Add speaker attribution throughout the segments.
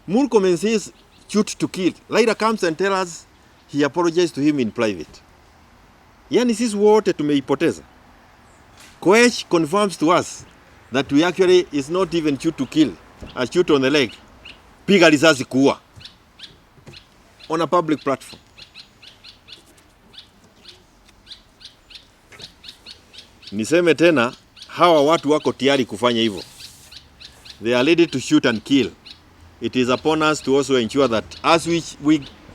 Speaker 1: Murkomen says shoot to kill. Raila comes and tells us he apologized to him in private. Yani sisi wote tumeipoteza. Koech confirms to us that we actually is not even shoot to kill, a shoot on the leg. Piga risasi kuua. On a public platform. Niseme tena, hawa watu wako tayari kufanya hivyo. They are ready to shoot and kill. It is upon us to also ensure that as we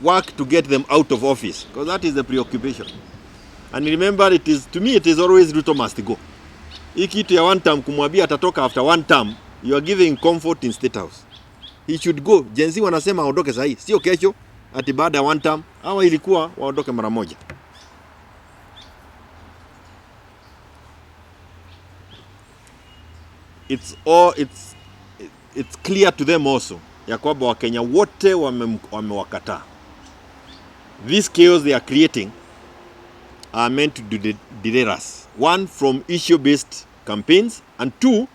Speaker 1: work to get them out of office, because that is the preoccupation. And remember, it is, to me, it is always Ruto must go. Hii kitu ya one term kumwambia atatoka after one term, you are giving comfort in State House. He should go. Gen Z wanasema aondoke sahi, sio kesho ati baada ya one term. Hawa ilikuwa waondoke mara moja. It's clear to them also ya kwamba Wakenya wote wamewakataa. This chaos they are creating are meant to derail us. One, from issue-based campaigns, and two,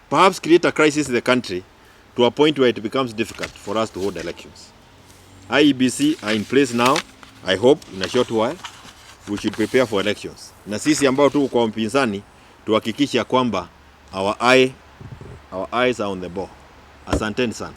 Speaker 1: perhaps create a crisis in the country to a point where it becomes difficult for us to hold elections. IEBC are in place now. I hope in a short while we should prepare for elections. Na sisi ambao tuko kwa mpinzani tuhakikisha kwamba our eyes are on the ball. Asanteni sana.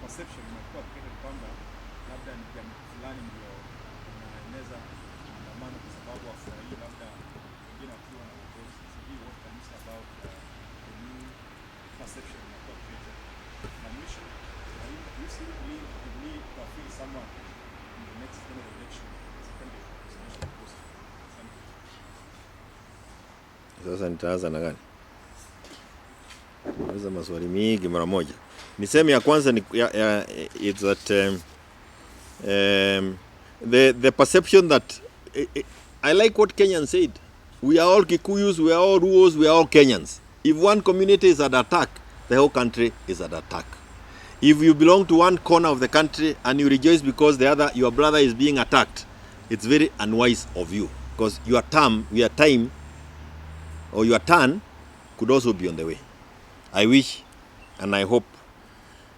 Speaker 2: Perception imekuwa kile kwamba labda ni jamii fulani ndio inaeneza maandamano kwa sababu wafurahi labda wengine wakiwa na uongozi. Sijui what can you say about the new perception imekuwa created. Na mwisho, you see we feel someone in the next general election as a candidate for presidential post.
Speaker 1: Sasa nitaanza na gani? Naweza maswali mingi mara moja. Niseme ya kwanza ni it's that the perception that I like what Kenyans said. We are all Kikuyus, we are all Ruos, we are all Kenyans. If one community is under attack, the whole country is under attack. If you belong to one corner of the country and you rejoice because your brother is being attacked, it's very unwise of you, because your turn could also be on the way. I wish and I hope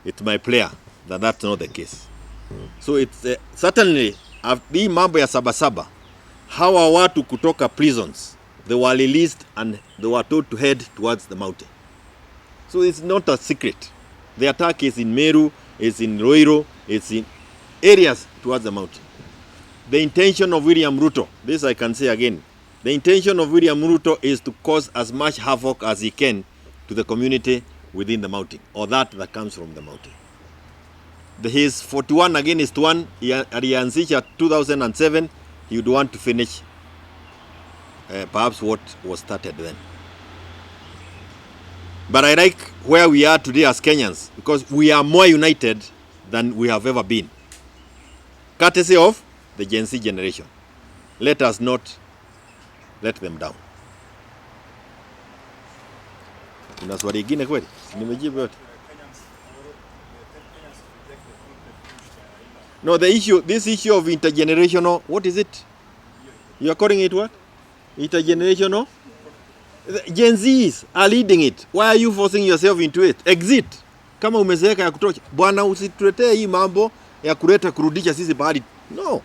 Speaker 1: it's my prayer that that's not the case. So it's certainly hii mambo ya Sabasaba, hawa watu kutoka prisons, they were released and they were told to head towards the mountain. So it's not a secret. The attack is in Meru, it's in Roiro, it's in areas towards the mountain. The intention of William Ruto, this I can say again, the intention of William Ruto is to cause as much havoc as he can to the community within the mountain, or that comes from the mountain. His 41 against 1, alianzisha 2007, he would want to finish perhaps what was started then. But I like where we are today as Kenyans, because we are more united than we have ever been. Courtesy of the Gen Z generation. Let us not let them down. Una swali ingine kweli? Nimejibu yote. No, this issue of intergenerational, what is it? You are calling it what? Intergenerational? Gen Zs are leading it. Why are you forcing yourself into it? Exit. Kama umezeeka ya kutosha. Bwana usituletee hii mambo ya kurudisha sisi bahari. No.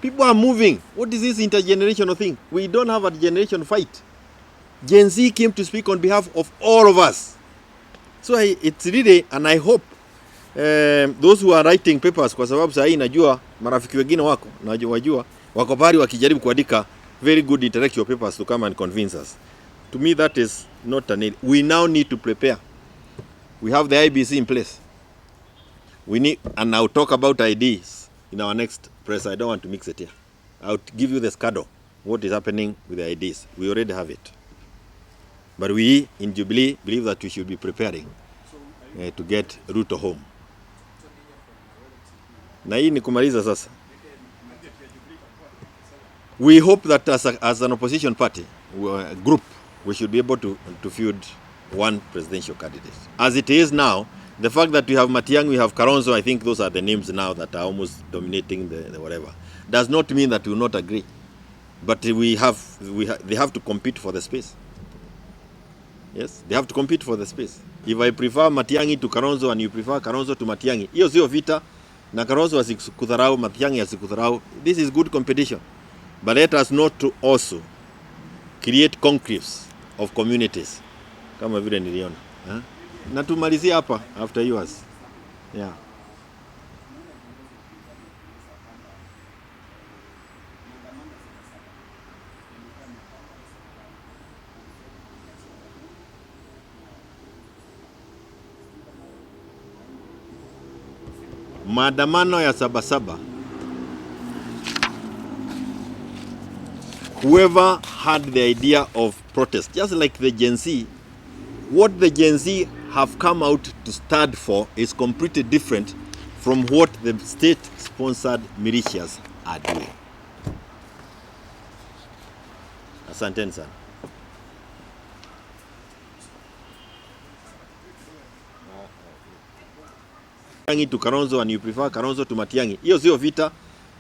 Speaker 1: People are moving. What is this intergenerational thing? We don't have a generation fight. Gen Z came to speak on behalf of all of us. So it's really, and I hope those who are writing papers, kwa sababu sasa najua marafiki wengine wako pale wakijaribu kuandika very good intellectual papers to come and convince us. To me that is not a need. We now need to prepare. We have the IBC in place. We need, and I'll talk about IDs in our next press. I don't want to mix it here. I'll give you the schedule, what is happening with the IDs. We already have it. But we, in Jubilee, believe that we should be preparing to get Ruto home. Na hii ni kumaliza sasa. We hope that as an opposition party group, we should be able to field one presidential candidate. As it is now, the fact that we have Matiang'i, we have Kalonzo, I think those are the names now that are almost dominating the whatever, does not mean that we will not agree. But they have to compete for the space. Yes, they have to compete for the space. If I prefer Matiang'i to Kalonzo and you prefer Kalonzo to Matiang'i, hiyo sio vita, na Kalonzo asikudharau, Matiang'i asikudharau. This is good competition. But let us not to also create conclaves of communities kama vile niliona. Na tumalizie hapa after yours. Yeah. Maandamano ya Sabasaba. Whoever had the idea of protest, just like the Gen Z, what the Gen Z have come out to stand for is completely different from what the state-sponsored militias are doing. Asanteni sana. Matiang'i to Kalonzo and you prefer Kalonzo to Matiang'i, hiyo sio vita,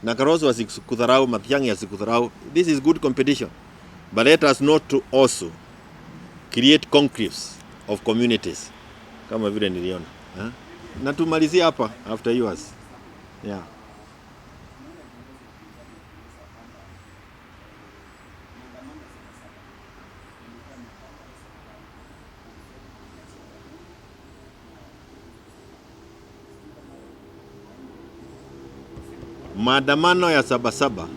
Speaker 1: na Kalonzo asikudharau, Matiang'i asikudharau. This is good competition. But let us not to also create conclaves of communities kama vile niliona. Na tumalizie hapa after yours. Yeah. Maandamano ya Sabasaba.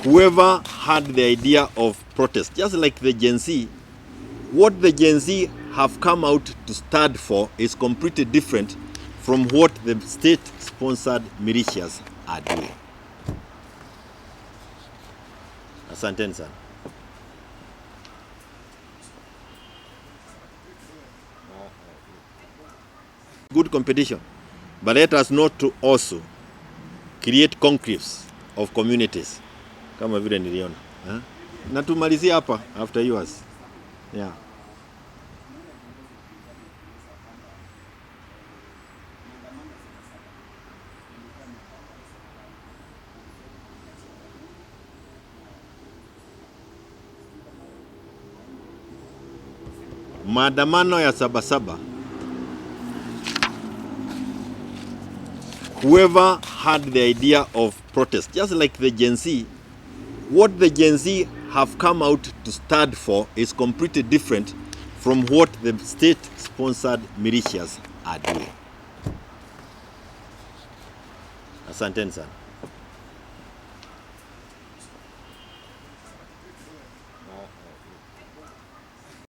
Speaker 1: Whoever had the idea of protest, just like the Gen Z, what the Gen Z have come out to stand for is completely different from what the state-sponsored militias are doing. Asanteni sana. Good competition. But let us not to also create conclaves of communities kama vile niliona. Na tumalizie hapa after yours. Yeah. Maandamano ya Sabasaba. Whoever had the idea of protest, just like the Gen Z, what the Gen Z have come out to stand for is completely different from what the state-sponsored militias are doing. Asanteni sana.